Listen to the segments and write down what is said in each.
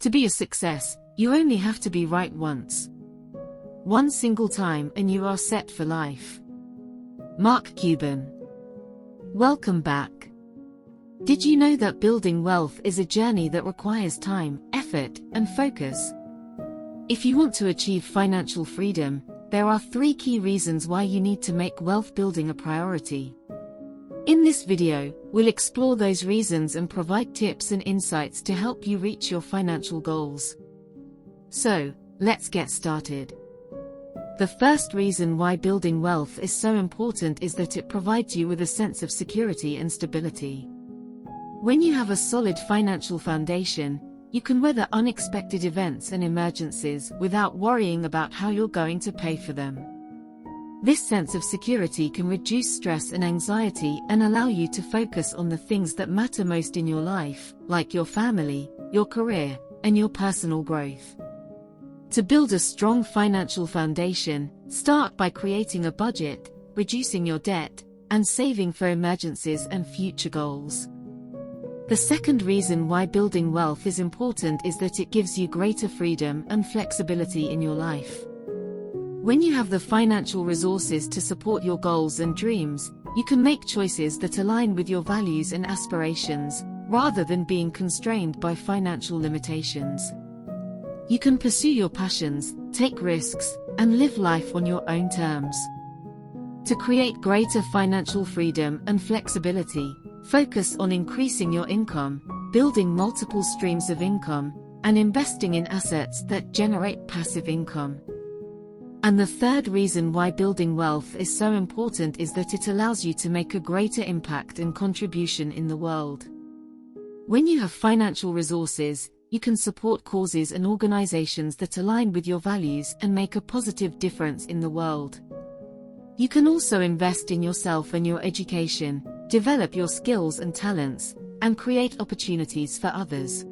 To be a success, you only have to be right once. One single time and you are set for life. Mark Cuban. Welcome back. Did you know that building wealth is a journey that requires time, effort, and focus? If you want to achieve financial freedom, there are 3 key reasons why you need to make wealth building a priority. In this video, we'll explore those reasons and provide tips and insights to help you reach your financial goals. So, let's get started. The first reason why building wealth is so important is that it provides you with a sense of security and stability. When you have a solid financial foundation, you can weather unexpected events and emergencies without worrying about how you're going to pay for them. This sense of security can reduce stress and anxiety and allow you to focus on the things that matter most in your life, like your family, your career, and your personal growth. To build a strong financial foundation, start by creating a budget, reducing your debt, and saving for emergencies and future goals. The second reason why building wealth is important is that it gives you greater freedom and flexibility in your life. When you have the financial resources to support your goals and dreams, you can make choices that align with your values and aspirations, rather than being constrained by financial limitations. You can pursue your passions, take risks, and live life on your own terms. To create greater financial freedom and flexibility, focus on increasing your income, building multiple streams of income, and investing in assets that generate passive income. And the third reason why building wealth is so important is that it allows you to make a greater impact and contribution in the world. When you have financial resources, you can support causes and organizations that align with your values and make a positive difference in the world. You can also invest in yourself and your education, develop your skills and talents, and create opportunities for others.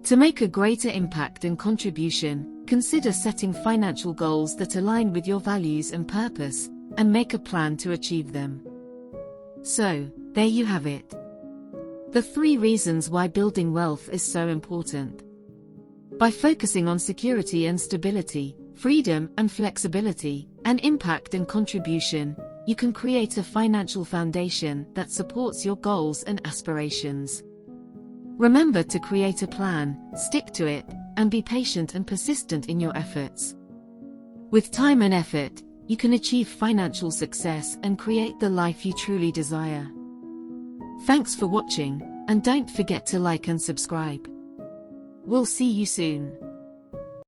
To make a greater impact and contribution, consider setting financial goals that align with your values and purpose, and make a plan to achieve them. So, there you have it. The 3 reasons why building wealth is so important. By focusing on security and stability, freedom and flexibility, and impact and contribution, you can create a financial foundation that supports your goals and aspirations. Remember to create a plan, stick to it, and be patient and persistent in your efforts. With time and effort, you can achieve financial success and create the life you truly desire. Thanks for watching, and don't forget to like and subscribe. We'll see you soon.